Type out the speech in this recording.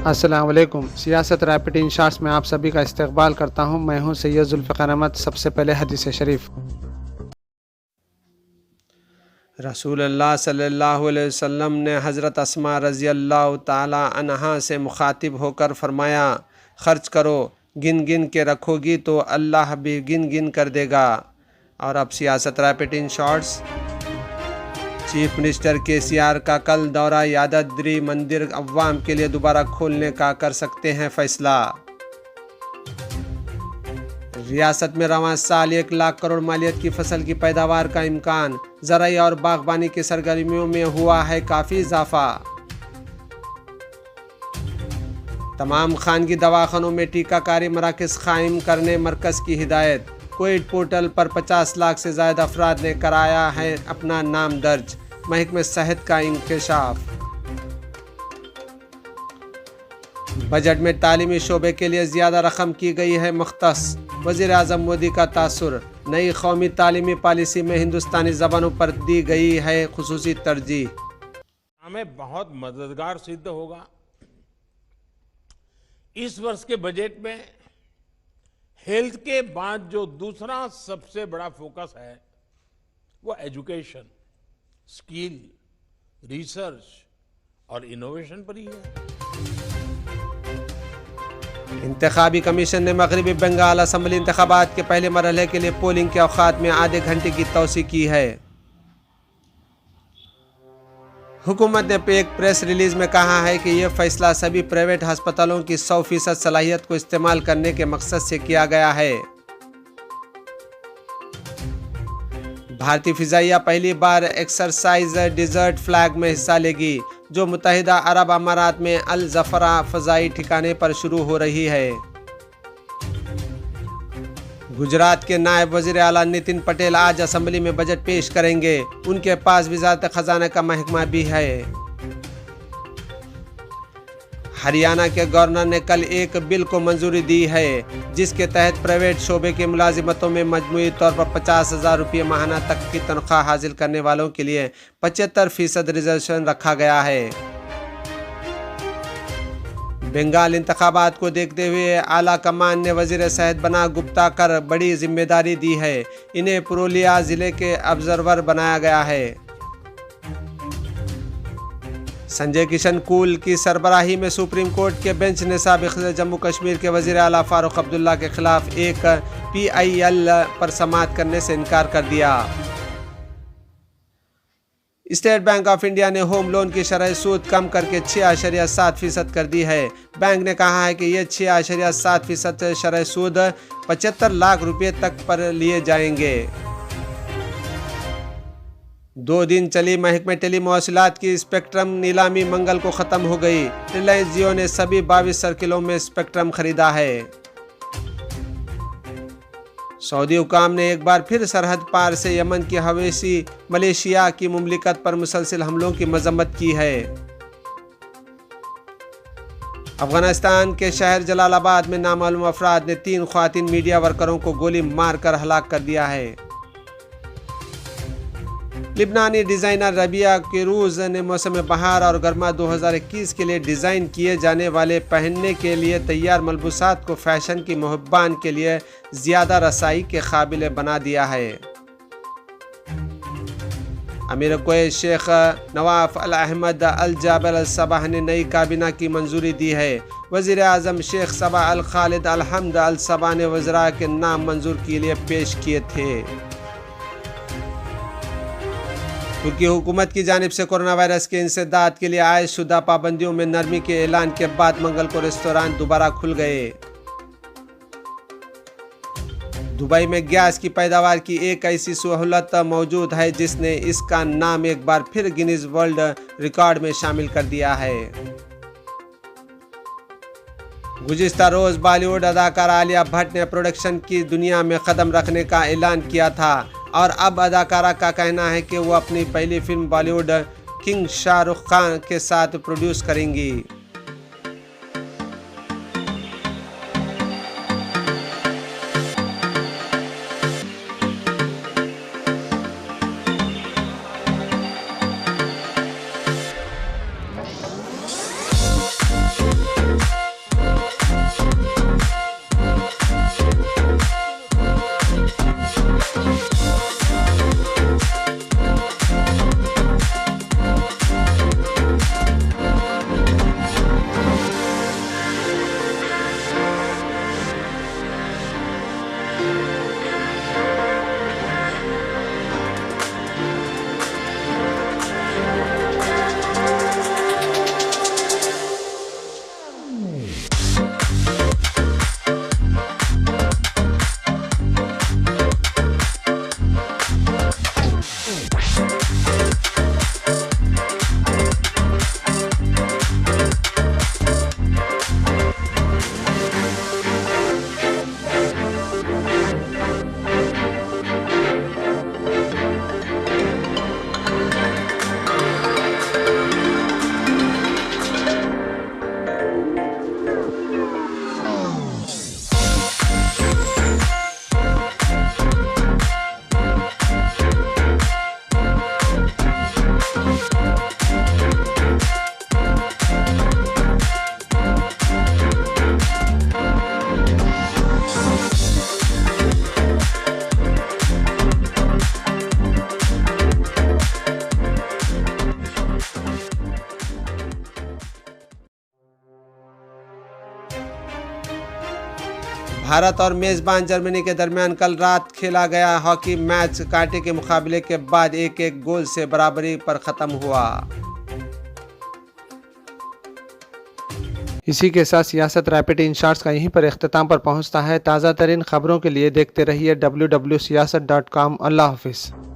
अस्सलाम वालेकुम। सियासत रैपिड इन शॉर्ट्स में आप सभी का इस्तकबाल करता हूँ। मैं हूँ सैयद जुल्फ़िकार अहमद। सबसे पहले हदीस शरीफ। रसूलुल्लाह सल्लल्लाहु अलैहि वसल्लम ने हज़रत अस्मा रज़ी अल्लाह ताला अन्हा से मुखातिब होकर फरमाया, ख़र्च करो, गिन गिन के रखोगी तो अल्लाह भी गिन गिन कर देगा। और अब सियासत rapid in shorts. Chief minister KCR का कल दौरा यादाद्री मंदिर अव्वाम के लिए दोबारा खोलने का कर सकते हैं फैसला। रियासत में रवां साल 1 लाख करोड़ मालियत की फसल की पैदावार का इम्कान। ज़राई और बागबानी की सरगर्मियों में हुआ है काफ़ी इजाफा। तमाम खानगी दवाखानों में टीकाकारी मराकज़ कायम करने मरकज़ की हिदायत। कोविड पोर्टल पर 50 लाख से ज़्यादा अफराद ने कराया है अपना नाम दर्ज। महकमे सेहत का इंकशाफ। बजट में तालीमी शोबे के लिए ज़्यादा रकम की गई है मुख्तस। वज़ीर आज़म मोदी का तासुर। नई कौमी तालीमी पॉलिसी में हिंदुस्तानी ज़बानों पर दी गई है खुसूसी तरजीह। हमें बहुत मददगार सिद्ध होगा। इस वर्ष के बजट में हेल्थ के बाद जो दूसरा सबसे बड़ा फोकस है वो एजुकेशन, स्किल, रिसर्च और इनोवेशन पर ही है। इंतखाबी कमीशन ने मगरबी बंगाल असम्बली इंतखाबात के पहले मरहले के लिए पोलिंग के औकात में आधे घंटे की तोसी की है। हुकूमत ने एक प्रेस रिलीज में कहा है कि यह फैसला सभी प्राइवेट अस्पतालों की 100% सलाहियत को इस्तेमाल करने के मकसद से किया गया है। भारतीय फिजाइया पहली बार एक्सरसाइज डिजर्ट फ्लैग में हिस्सा लेगी, जो मुत्तहिदा अरब अमारात में अल जफरा फ़ज़ाई ठिकाने पर शुरू हो रही है। गुजरात के नायब वज़ीर आला नितिन पटेल आज असम्बली में बजट पेश करेंगे। उनके पास वज़ारत ख़जाना का महकमा भी है। हरियाणा के गवर्नर ने कल एक बिल को मंजूरी दी है, जिसके तहत प्राइवेट शोबे के मुलाजिमतों में मजमूई तौर पर 50,000 रुपये माहाना तक की तनख्वाह हासिल करने वालों के लिए 75% रिजर्वेशन रखा गया है। बंगाल इंतखाबात को देखते हुए आला कमान ने वजीर सेहत बना गुप्ता कर बड़ी जिम्मेदारी दी है। इन्हें पुरुलिया जिले के ऑब्जर्वर बनाया गया है। संजय किशन कूल की सरबराही में सुप्रीम कोर्ट के बेंच ने साबिक़ जम्मू कश्मीर के वज़ीर आला फारूक अब्दुल्ला के खिलाफ एक PIL पर समाअत करने से इनकार कर दिया। स्टेट बैंक ऑफ इंडिया ने होम लोन की शरह सूद कम करके 6.7% कर दी है। बैंक ने कहा है कि यह 6.7% शरह सूद 75 लाख रुपये तक पर लिए जाएंगे। 2 दिन चली महकमे टेलीमौसिलात की स्पेक्ट्रम नीलामी मंगल को ख़त्म हो गई। रिलायंस जियो ने सभी 22 सर्किलों में स्पेक्ट्रम खरीदा है। सऊदी हुकाम ने एक बार फिर सरहद पार से यमन की हवेशी मलेशिया की मुमलिकत पर मुसलसल हमलों की मजम्मत की है। अफगानिस्तान के शहर जलालाबाद में नामालूम अफराद ने 3 ख्वातीन मीडिया वर्करों को गोली मारकर हलाक कर दिया है। लिबनानी डिज़ाइनर रबिया केरूज ने मौसम बहार और गर्मा 2021 के लिए डिज़ाइन किए जाने वाले पहनने के लिए तैयार मलबूसात को फैशन की मुहब्बान के लिए ज़्यादा रसाई के काबिल बना दिया है। अमीर कुवैत शेख नवाफ अल अहमद अल जाबर अल सबाह ने नई काबीना की मंजूरी दी है। वज़ीर आज़म शेख सबा अल खालिद अल हमद अल सबा ने वज़रा के नाम मंजूर के लिए पेश किए थे। तुर्की हुकूमत की जानिब से कोरोना वायरस के इंसदाद के लिए आयद शुदा पाबंदियों में नरमी के ऐलान के बाद मंगल को रेस्तोरां दोबारा खुल गए। दुबई में गैस की पैदावार की एक ऐसी सहूलत मौजूद है जिसने इसका नाम एक बार फिर गिनीज वर्ल्ड रिकॉर्ड में शामिल कर दिया है। गुज़िश्ता रोज बॉलीवुड अदाकारा आलिया भट्ट ने प्रोडक्शन की दुनिया में कदम रखने का ऐलान किया था और अब अदाकारा का कहना है कि वो अपनी पहली फिल्म बॉलीवुड किंग शाहरुख खान के साथ प्रोड्यूस करेंगी। भारत और मेज़बान जर्मनी के दरमियान कल रात खेला गया हॉकी मैच कांटे के मुकाबले के बाद 1-1 गोल से बराबरी पर ख़त्म हुआ। इसी के साथ सियासत रैपिड इन शॉर्ट्स का यहीं पर इख्तिताम पर पहुंचता है। ताज़ा तरीन खबरों के लिए देखते रहिए www.siyaasat.com। अल्लाह हाफिज़।